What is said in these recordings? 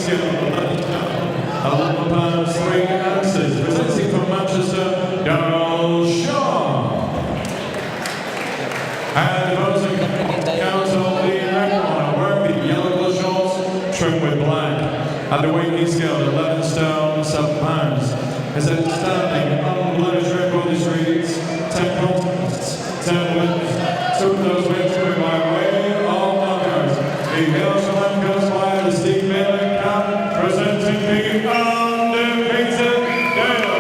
skill of the left hand. 11 pounds 3 ounces. Presenting from Manchester, Darryl Shaw. And opposing counsel, the red corner, wearing the yellow colour shorts, trimmed with black. At the weight he scaled 11 stone 7 pounds. His outstanding unblemished record is reads 10 contests, 10 wins. 2 of those wins were by way of knockouts. He hails from Lancashire via the Steve Mailer Cup, presenting the undefeated Darryl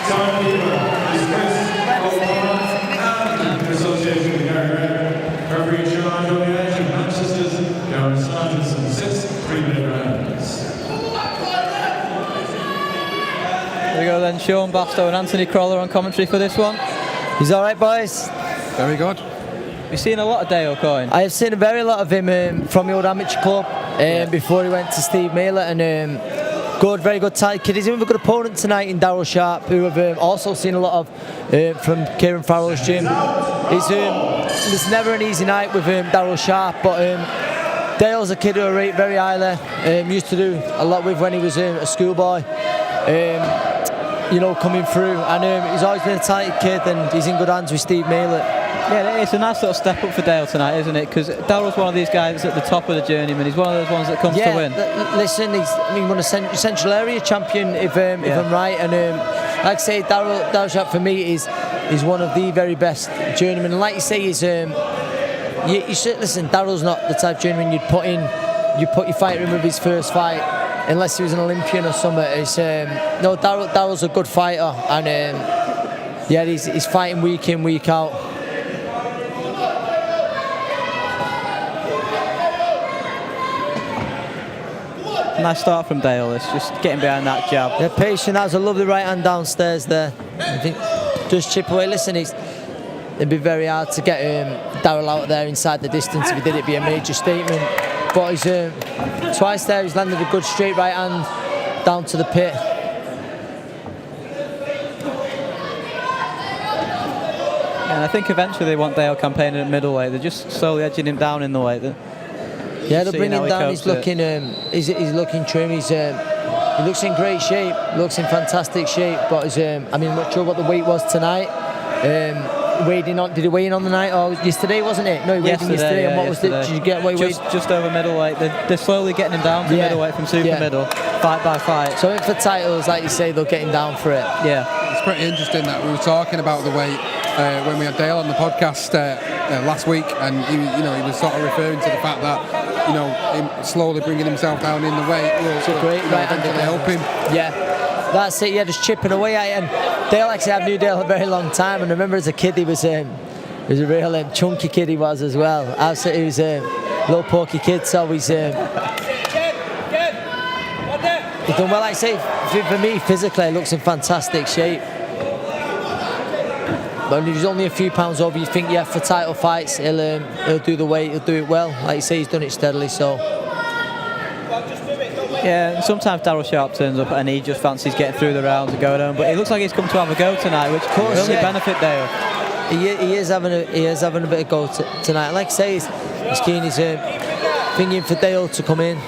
Timekeeper is Chris Oldham and in association with Darryl. Referee in charge on the edge of Manchester's Darryl Sargentson 6th 3-minute rounds. There we go then, Sean Bastow and Anthony Crawler on commentary for this one. He's all right, boys. Very good. You've seen a lot of Dale Coyne. I have seen a very lot of him from the old amateur club before he went to Steve Mailer, and very good tight kid. He's even a good opponent tonight in Darryl Sharp, who have also seen a lot of from Kieran Farrell's gym. It's never an easy night with Darryl Sharp, but Dale's a kid who I rate very highly. Used to do a lot with when he was a schoolboy. Coming through, and he's always been a tight kid, and he's in good hands with Steve Mailer. Yeah, it's a nice little step up for Dale tonight, isn't it? Because Darryl's one of these guys that's at the top of the journeyman. He's one of those ones that comes to win. Listen, he's won a Central Area champion, if I'm right. And like I say, Darryl Sharp for me is one of the very best journeymen. And like you say, you should listen. Darryl's not the type of journeyman you'd put your fighter in with his first fight, unless he was an Olympian or something. No, Darryl's a good fighter, and he's fighting week in, week out. Nice start from Dale. It's just getting behind that jab. Yeah, patient. That was a lovely right hand downstairs there. I think just chip away. Listen, it'd be very hard to get Darryl out there inside the distance. If he did, it'd be a major statement. But he's twice there. He's landed a good straight right hand down to the pit. And I think eventually they want Dale campaigning at middleweight. They're just slowly edging him down in the weight. Yeah, they'll bring him down. He's looking trim. He looks in great shape. Looks in fantastic shape. But I'm not sure what the weight was tonight. Did he weigh in on the night or yesterday, wasn't it? No, he weighed in yesterday. And what was it? Did you get what he weighed? Just over middleweight. They're slowly getting him down to middleweight from super middle, fight by fight. So for titles, like you say, they'll get him down for it. Yeah, it's pretty interesting that we were talking about the weight when we had Dale on the podcast last week, and he was sort of referring to the fact that him slowly bringing himself down in the weight will great eventually help him. Yeah, that's it. Yeah, just chipping away at it. And Dale, actually, I've knew Dale a very long time, and I remember as a kid he was a real chunky kid. He was as well. Absolutely, he was a little porky kid. So he's done well. Like I say, for me, physically, he looks in fantastic shape. But if he's only a few pounds over, you think, for title fights, he'll do the weight, he'll do it well. Like you say, he's done it steadily, so. Yeah, sometimes Darryl Sharp turns up and he just fancies getting through the rounds and going home. But it looks like he's come to have a go tonight, which will only benefit Dale. He is having a bit of go tonight. Like I say, he's keen. He's thinking for Dale to come in.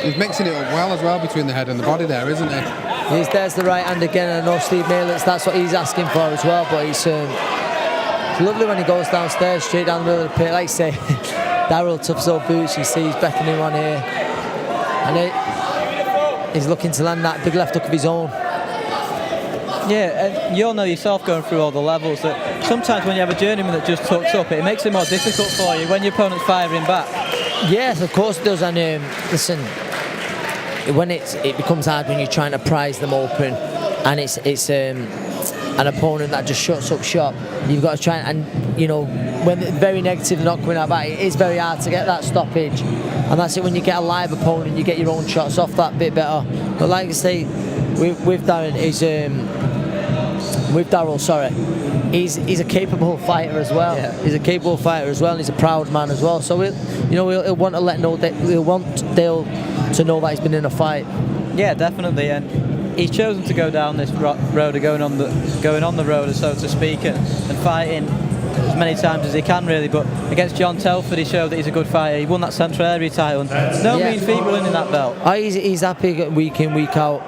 He's mixing it up well as well between the head and the body there, isn't he? There's the right hand again. I know Steve Mailer, that's what he's asking for as well. But it's lovely when he goes downstairs, straight down the middle of the pit. Like I say, Darryl, tough old boots. You see, he's beckoning him on here, and he's looking to land that big left hook of his own. Yeah, and you'll know yourself going through all the levels that sometimes when you have a journeyman that just tucks up, it makes it more difficult for you when your opponent's firing back. Yes, of course it does. And listen, when it becomes hard when you're trying to prize them open, and it's an opponent that just shuts up shop, you've got to try and when they're very negative, not coming out back, it is very hard to get that stoppage. And that's it, when you get a live opponent, you get your own shots off that bit better. But like I say, with Darryl, he's a capable fighter as well. Yeah. He's a capable fighter as well, and he's a proud man as well. So he'll want to he'll want Dale to know that he's been in a fight. Yeah, definitely, and he's chosen to go down this road of going on the road, so to speak, and fighting as many times as he can, really. But against John Telford, he showed that he's a good fighter. He won that Central Area title. And no mean feat winning that belt. He's happy week in, week out,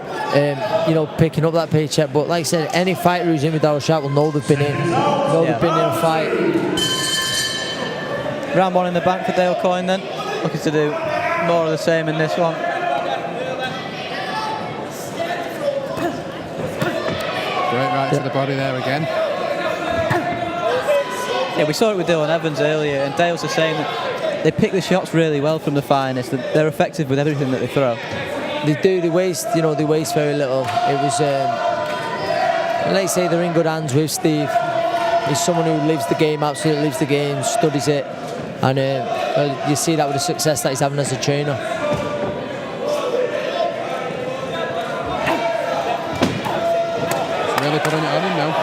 picking up that paycheck. But like I said, any fighter who's in with Darryl Sharp will know they've been in. They've been in a fight. Round 1 in the bank for Dale Coyne then. Looking to do more of the same in this one. Great right to the body there again. Yeah, we saw it with Dylan Evans earlier, and Dale's just saying that they pick the shots really well from the finest. They're effective with everything that they throw. They do. They waste very little. It was, like I say, they're in good hands with Steve. He's someone who lives the game, absolutely lives the game, studies it, and you see that with the success that he's having as a trainer. Really putting it on him now.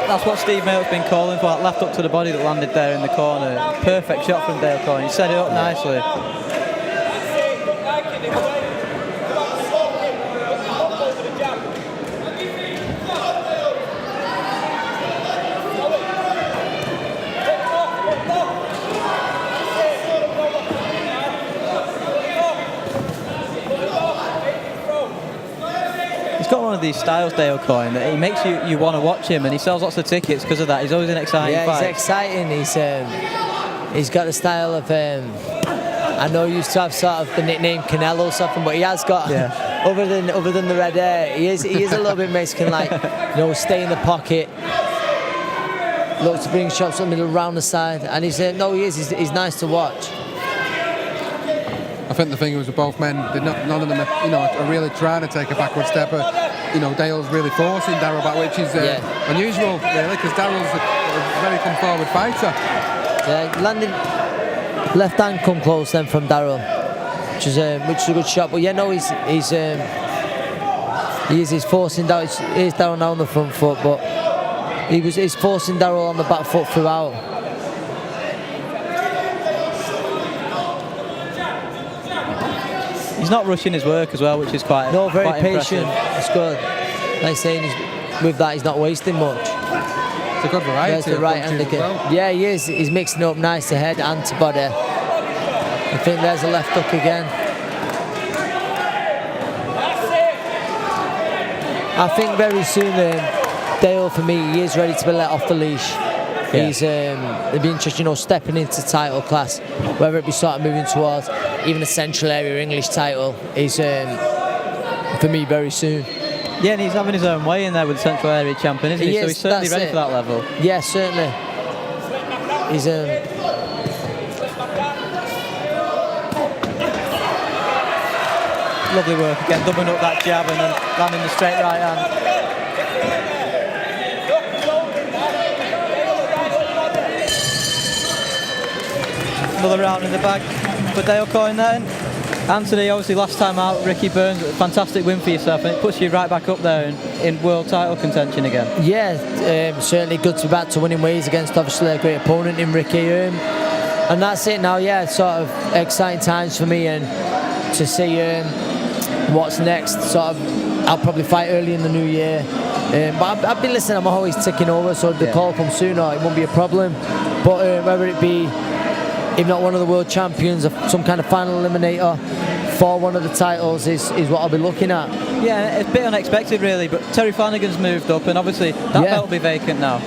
That's what Steve Mail's been calling for, that left up to the body that landed there in the corner. Perfect shot from Dale Coyne. He set it up nicely. He's got one of these styles, Dale Coyne, that he makes you want to watch him, and he sells lots of tickets because of that. He's always an exciting fight. He's exciting. He's got the style of. I know he used to have sort of the nickname Canelo or something, but he has got other than the red hair. He is a little bit Mexican, like stay in the pocket, look to bring shots up middle around the side, and he's nice to watch. I think the thing was with both men, none of them are really trying to take a backward step. Dale's really forcing Darryl back, which is unusual, really, because Darryl's a very come forward fighter. Yeah, landing left hand come close then from Darryl, which is a good shot. But he's forcing Darryl. He's Darryl now on the front foot, but he's forcing Darryl on the back foot throughout. He's not rushing his work as well, which is quite very patient. It's good. Like saying, with that, he's not wasting much. It's a good variety. There's the right hand again. Well. Yeah, he is. He's mixing up nice to head and to body. I think there's a left hook again. I think very soon, Dale, for me, he is ready to be let off the leash. Yeah. It'd be interesting, stepping into title class, whether it be sort of moving towards even a Central Area English title is for me very soon. Yeah, and he's having his own way in there with the Central Area champion, isn't he? So he's certainly ready for that level. Yeah, certainly. He's lovely work again, doubling up that jab and then landing the straight right hand. Another round in the bag for Dale Coyne then. Anthony, obviously last time out, Ricky Burns, a fantastic win for yourself, and it puts you right back up there in world title contention again. Yeah, certainly good to be back to winning ways against obviously a great opponent in Ricky. And that's it now, sort of exciting times for me, and to see what's next. Sort of, I'll probably fight early in the new year. But I've been listening, I'm always ticking over, so if the call comes sooner, it won't be a problem. But whether it be, if not one of the world champions, or some kind of final eliminator for one of the titles is what I'll be looking at. Yeah, it's a bit unexpected really, but Terry Flanagan's moved up, and obviously that belt will be vacant now.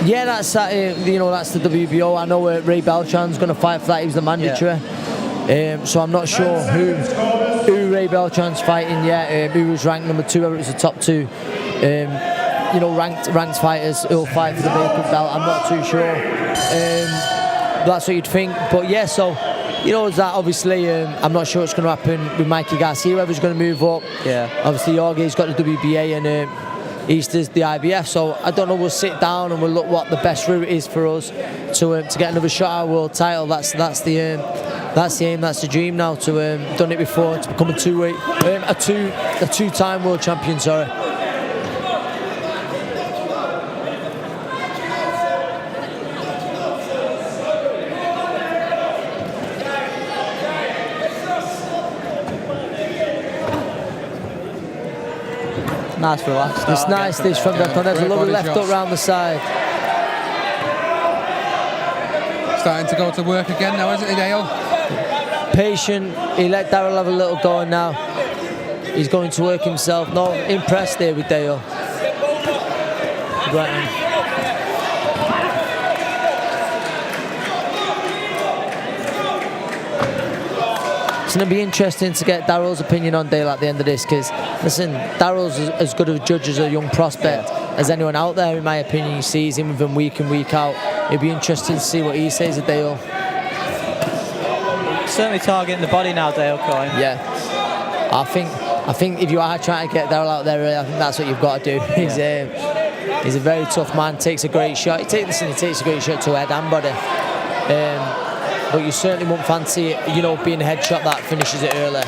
Yeah, that's that's the WBO. I know Ray Beltran's going to fight for that. He was the mandatory. So I'm not sure who Ray Beltran's fighting yet. Who was ranked number 2, whether it's the top 2. Ranked fighters who'll fight for the vacant belt. I'm not too sure. That's what you'd think, but so that obviously I'm not sure what's going to happen with Mikey Garcia, whether he's going to move up. Obviously Jorge's got the WBA and Easter's the IBF, so I don't know. We'll sit down and we'll look what the best route is for us to get another shot at our world title. That's the aim, that's the dream now, to done it before, to become a two-time world champion. Sorry. Nice relaxed. It's nice this from Delcon. There's a lovely left hook round the side. starting to go to work again now, isn't he, Dale? Patient. He let Darryl have a little go, and now he's going to work himself. No, impressed there with Dale. Right hand. It's going to be interesting to get Darryl's opinion on Dale at the end of this, because, listen, Darryl's as good a judge as a young prospect as anyone out there, in my opinion. You see him with him week in, week out. It'd be interesting to see what he says of Dale. Certainly targeting the body now, Dale Coyne. Yeah. I think if you are trying to get Darryl out there, really, I think that's what you've got to do. He's a very tough man, takes a great shot. He takes a great shot to head and body. But you certainly won't fancy it, you know, being a headshot that finishes it early.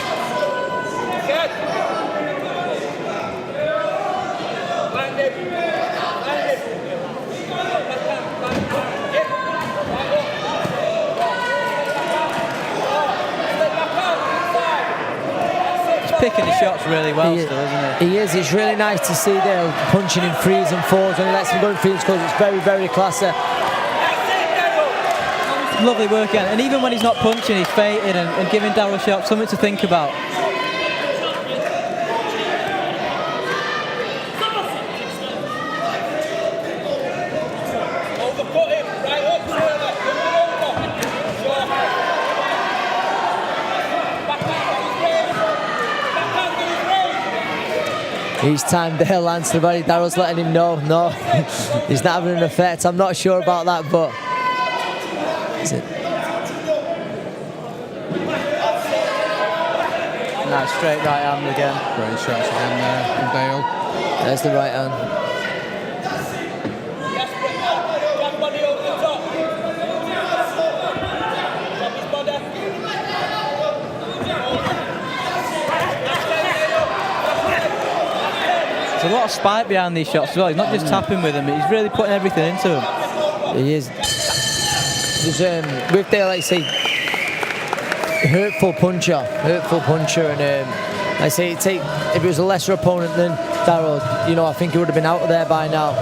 He's picking his shots really well still, isn't he? He is. It's really nice to see Dale punching in threes and fours when he lets him go in threes, because it's very, very classy. Lovely work again, and even when he's not punching, he's feinting and giving Darryl Sharp something to think about. Each time Dale lands to the body, Darryl's letting him know, no, he's not having an effect. I'm not sure about that, but is it? Nice straight right hand again. Great shots again there from Dale. There's the right hand. There's a lot of spike behind these shots as well. He's not just tapping with them, he's really putting everything into them. He is. There's, with Dale, like I say, hurtful puncher, and I say if it was a lesser opponent than Darryl, you know, I think he would have been out of there by now.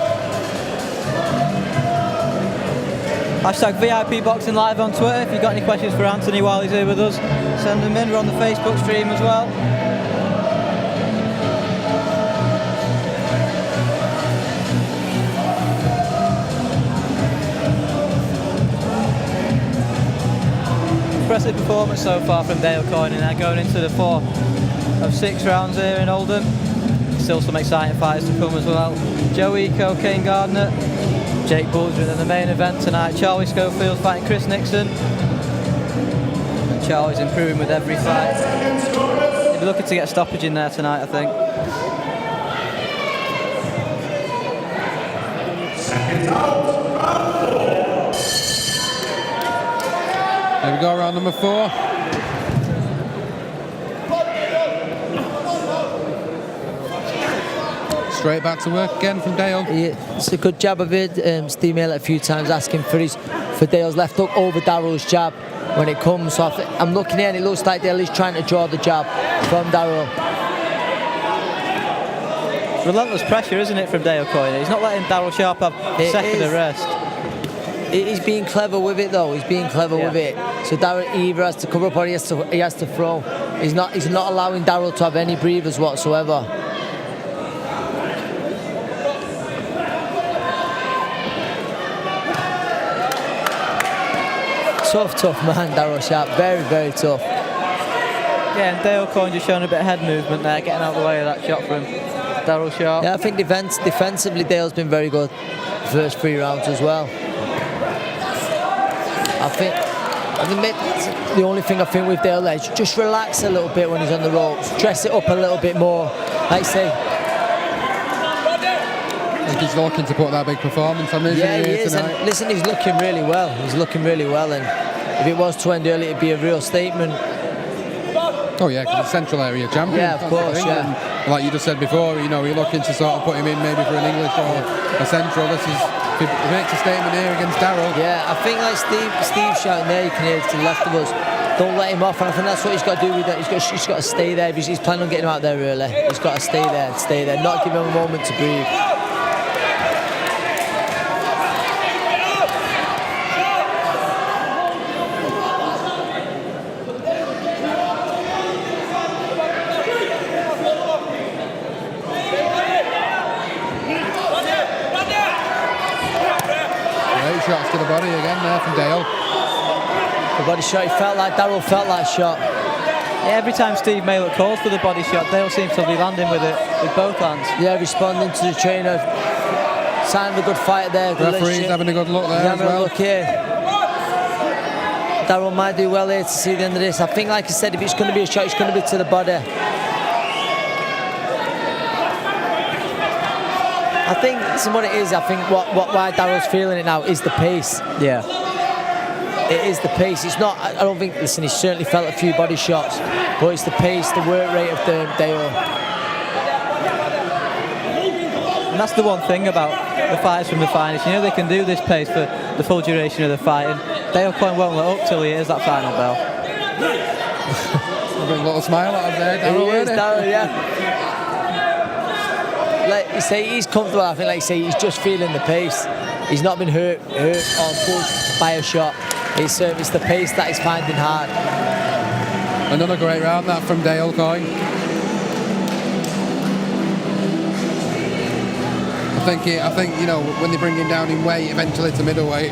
Hashtag VIP Boxing Live on Twitter. If you've got any questions for Anthony while he's here with us, send them in. We're on the Facebook stream as well. Impressive performance so far from Dale Coyne, and going into the 4 of 6 rounds here in Oldham. Still some exciting fights to come as well. Joey Cocaine Gardner, Jake Bulger in the main event tonight. Charlie Schofield fighting Chris Nixon. And Charlie's improving with every fight. He'll be looking to get a stoppage in there tonight, I think. There we go, round number 4. Straight back to work again from Dale. Yeah, it's a good jab of it. Steve Miller a few times asking for Dale's left hook over Darryl's jab when it comes. So I'm looking here and it looks like Dale is trying to draw the jab from Darryl. Relentless pressure, isn't it, from Dale Coyne? He's not letting Darryl Sharp have a second of rest. He's being clever with it though. He's being clever with it. So Darryl either has to cover up or he has to throw. He's not allowing Darryl to have any breathers whatsoever. Tough man, Darryl Sharp. Very, very tough. Yeah, and Dale Coyne just showing a bit of head movement there, getting out of the way of that shot from Darryl Sharp. Yeah, I think defensively Dale's been very good first 3 rounds as well. I think the only thing I think with Dale is just relax a little bit when he's on the ropes, dress it up a little bit more. Like I say, I think he's looking to put that big performance on, yeah, he is. tonight. And listen, he's looking really well. And if it was to end early, it'd be a real statement. Oh yeah, because he's Central Area champion. Yeah, of course, yeah. And like you just said before, you know, you're looking to sort of put him in maybe for an English or a Central. This is. He makes a statement here against Darryl. Yeah, I think like Steve shouting there, you can hear to the left of us, don't let him off, and I think that's what he's got to do with that. He's got to stay there. If he's planning on getting him out there early, he's got to stay there, not give him a moment to breathe. shots to the body again there from Dale. The body shot, Darryl felt that shot. Yeah, every time Steve Maylock calls for the body shot, Dale seems to be landing with it with both hands. Yeah, responding to the trainer. Sign of a good fight there. Good Referee's having a good look there as well. Look here. Darryl might do well here to see the end of this. I think, like I said, if it's going to be a shot, it's going to be to the body. I think listen, what it is. I think why Darryl's feeling it now is the pace. Yeah. It is the pace. It's not. I don't think. Listen, he's certainly felt a few body shots, but it's the pace, the work rate of Dale. And that's the one thing about the fighters from the finals. You know they can do this pace for the full duration of the fight. And Dale Coyne won't let up till he hears that final bell. A little smile out of there, Darryl. Darryl, yeah. Like you say, he's comfortable. I think, like you say, he's just feeling the pace. He's not been hurt or pushed by a shot. It's the pace that he's finding hard. Another great round that from Dale Coyne. I think you know when they bring him down in weight eventually to middleweight,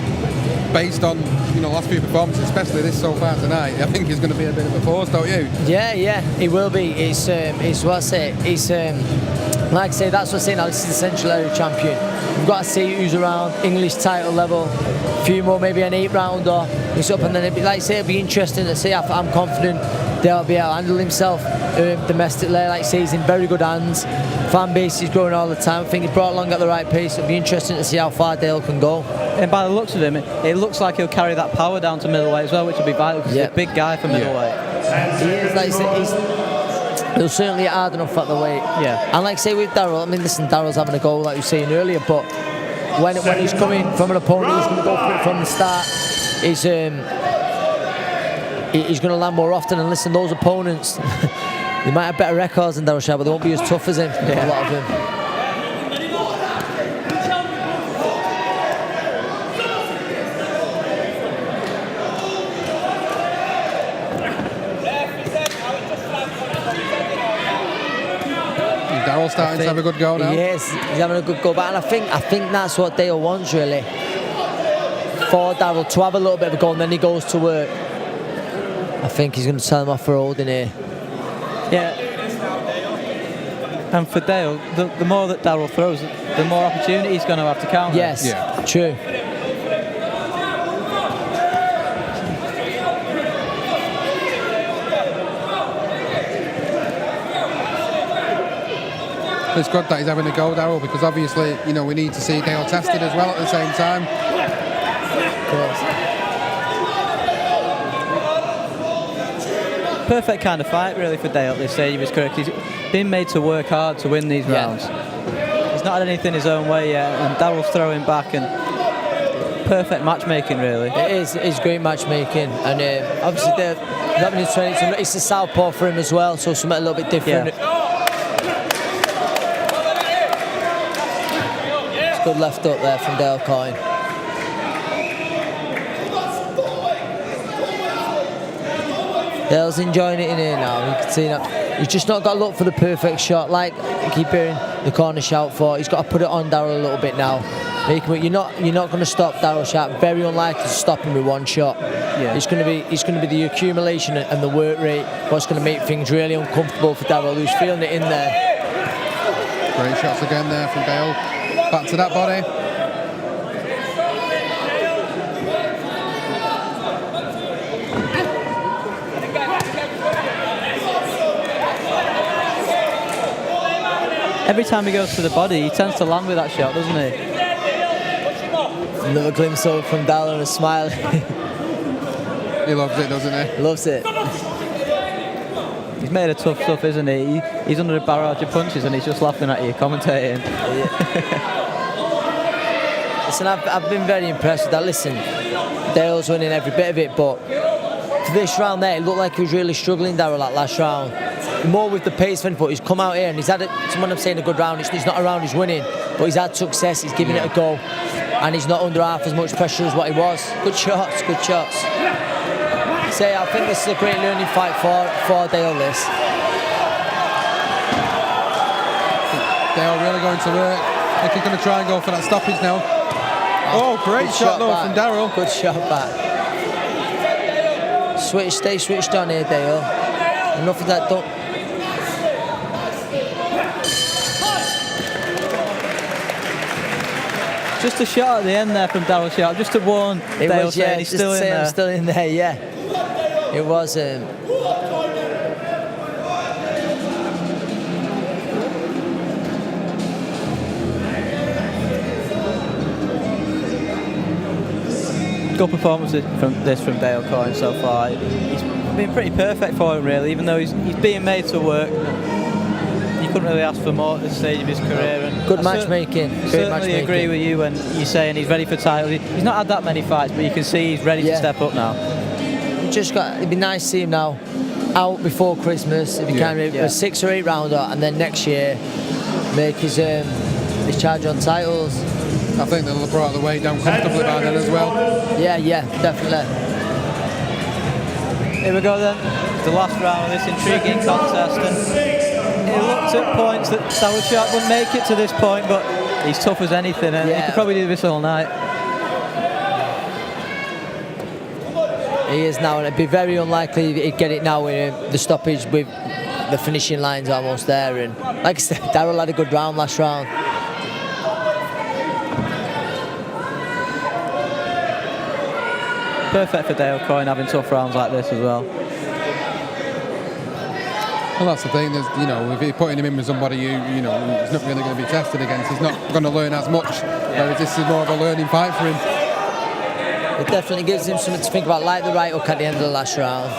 based on last few performances, especially this so far tonight, I think he's going to be a bit of a force, don't you? Yeah, he will be. It's what I say. It's like I say, that's what I'm saying. Now this is the Central Area champion. We've got to see who's around English title level. A few more, maybe an 8-rounder. It's up, and then like I say, it'll be interesting to see. I'm confident they'll be able to handle himself domestically. Like I say, he's in very good hands. Fan base is growing all the time. I think he's brought along at the right pace. It'll be interesting to see how far Dale can go. And by the looks of him, it looks like he'll carry that power down to middleweight as well, which will be vital because he's a big guy for middleweight. He is, like I say, he'll certainly hit hard enough at the weight. Yeah. And like I say with Darryl, I mean, listen, Darryl's having a go, like you were saying earlier, but when he's coming from an opponent, he's going to go for it from the start. He's going to land more often. And listen, those opponents, they might have better records than Darryl Sharp, but they won't be as tough as him. A lot of them. Darryl's starting to have a good go now. Yes, he's having a good go back, and I think that's what Dale wants really. For Darryl to have a little bit of a go, and then he goes to work. I think he's going to tell him off for holding here. Yeah. And for Dale, the more that Darryl throws, the more opportunity he's going to have to counter. Yes, true. It's good that he's having a go, Darryl, because obviously, we need to see Dale tested as well at the same time. Of course. Perfect kind of fight, really, for Dale at this stage of his career. He's been made to work hard to win these rounds. He's not had anything his own way yet, and Darryl's throwing back, and perfect matchmaking, really. It is. It's great matchmaking, and obviously they're having his training. It's a southpaw for him as well, so something a little bit different. Yeah. It's good left up there from Dale Coyne. Dale's enjoying it in here now. You can see that he's just not got to look for the perfect shot, like you keep hearing the corner shout for. He's got to put it on Darryl a little bit now. You're not going to stop Darryl Sharp. Very unlikely to stop him with one shot. Yeah. It's going to be the accumulation and the work rate what's going to make things really uncomfortable for Darryl, who's feeling it in there. Great shots again there from Dale. Back to that body. Every time he goes to the body, he tends to land with that shot, doesn't he? Another glimpse over from Darryl and a smile. He loves it, doesn't he? Loves it. He's made of tough stuff, isn't he? He's under a barrage of punches and he's just laughing at you, commentating. Listen, I've been very impressed with that. Listen, Dale's winning every bit of it, but for this round there, it looked like he was really struggling, Darryl, that last round. More with the pace, but he's come out here and he's had, someone I'm saying, a good round. It's not a round he's winning, but he's had success, he's giving it a go, and he's not under half as much pressure as what he was. Good shots, good shots. Say, I think this is a great learning fight for Dale, this. Dale really going to work. I think he's going to try and go for that stoppage now. Oh, great Good shot though back. from Darryl. Good shot back. Stay switched on here, Dale. Enough of that. Don't. Just a shot at the end there from Darryl Sharp, just to warn Dale saying he's still in there. I'm still in there, yeah. It was. Good performances from Dale Coyne so far. He's been pretty perfect for him, really, even though he's being made to work. You couldn't really ask for more at this stage of his career. And Good matchmaking. I certainly agree with you when you're saying he's ready for title. He's not had that many fights, but you can see he's ready to step up now. It'd be nice to see him now out before Christmas. If he can, a 6 or 8 rounder, and then next year make his charge on titles. I think they'll have brought the weight down comfortably by then as well. Yeah, definitely. Here we go then, the last round of this intriguing contest, and it looked at points that Darryl Sharp wouldn't make it to this point, but he's tough as anything, and he could probably do this all night. He is now, and it'd be very unlikely he'd get it now with the stoppage with the finishing lines almost there. And like I said, Darryl had a good round last round. Perfect for Dale Coyne having tough rounds like this as well. Well, that's the thing. If you're putting him in with somebody he's not really going to be tested against, he's not going to learn as much. Whereas this is more of a learning fight for him. It definitely gives him something to think about, like the right hook at the end of the last round.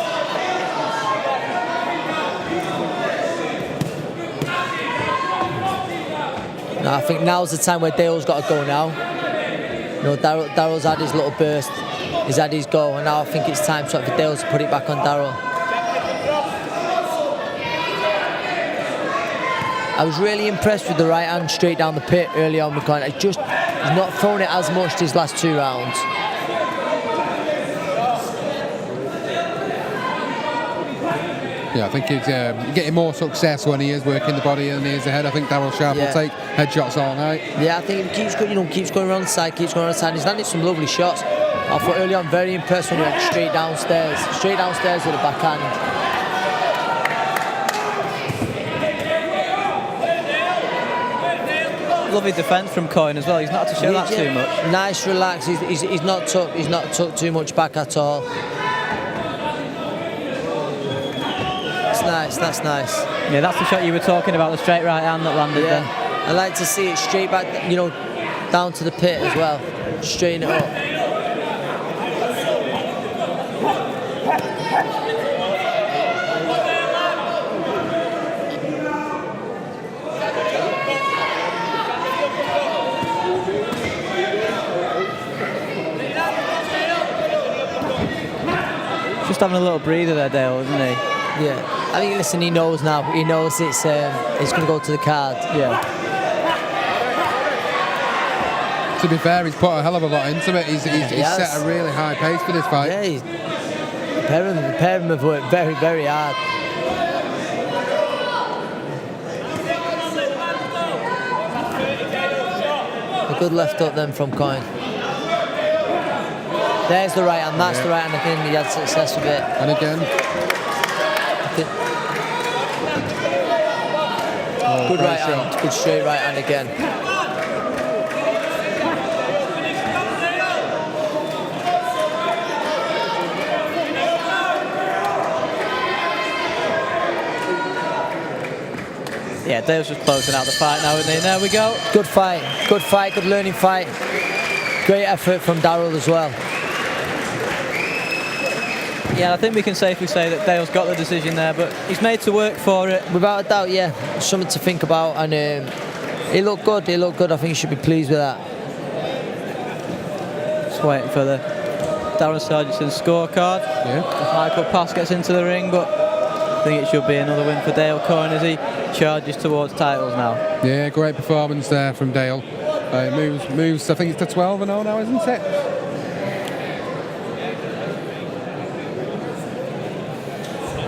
Now, I think now's the time where Dale's got to go now. Darryl's had his little burst, he's had his go, and now I think it's time for Dale to put it back on Darryl. I was really impressed with the right hand straight down the pit early on with Coyne. He's not thrown it as much these last 2 rounds. Yeah, I think he's getting more success when he is working the body and he is ahead. I think Darryl Sharp will take headshots all night. Yeah, I think he keeps going around the side, He's landed some lovely shots. I thought early on very impressed when he went straight downstairs with the backhand. Lovely defence from Coyne as well. He's not had to show that too much. Nice, relaxed. He's not tucked too much back at all. That's nice. Yeah, that's the shot you were talking about, the straight right hand that landed there. I like to see it straight back, down to the pit as well. Straighten it up. Just having a little breather there, Dale, isn't he? Yeah. I think, listen, he knows now. He knows it's going to go to the card. Yeah. To be fair, he's put a hell of a lot into it. He's set a really high pace for this fight. Yeah, the pair of them have worked very, very hard. A good left hook then from Coyne. There's the right hand, that's the right hand. I think he had success with it. And again. Good right hand, good straight right hand again. Yeah, Dale's just closing out the fight now, isn't he? There we go. Good fight, good learning fight. Great effort from Darryl as well. Yeah, I think we can safely say that Dale's got the decision there, but he's made to work for it. Without a doubt, yeah. Something to think about, and he looked good. I think he should be pleased with that. Just waiting for the Darren Sargent's scorecard. Yeah. If Michael Pass gets into the ring, but I think it should be another win for Dale Coyne as he charges towards titles now. Yeah, great performance there from Dale. Moves, I think it's to 12-0 now, isn't it?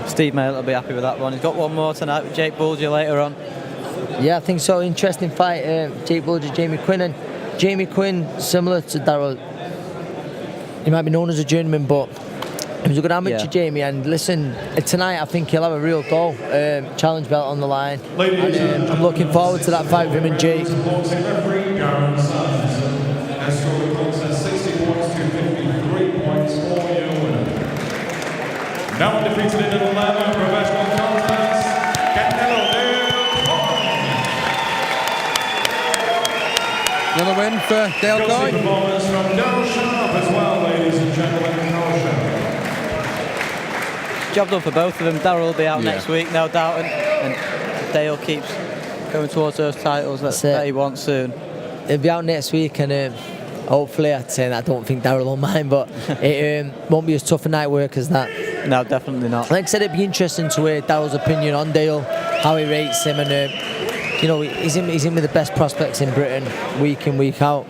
Steve Mail will be happy with that one. He's got one more tonight with Jake Bulger later on. Yeah, I think so. Interesting fight. Jake Bulger, Jamie Quinnan. Jamie Coyne, similar to Darryl, he might be known as a journeyman, but he was a good amateur, Jamie. And listen, tonight I think he'll have a real go. Challenge belt on the line. And, I'm looking forward to that fight with him and Jake. Now undefeated in Oldham, professional contest, Another win for Darryl Coyne. Performance from Darryl as well, ladies and gentlemen. Job done for both of them. Darryl will be out next week, no doubt, and Dale keeps going towards those titles that he wants soon. He'll be out next week, and hopefully, I'd say that I don't think Darryl will mind, but it won't be as tough a night work as that. No, definitely not. Like I said, it'd be interesting to hear Darryl's opinion on Dale, how he rates him, and you know, he's in with the best prospects in Britain, week in, week out.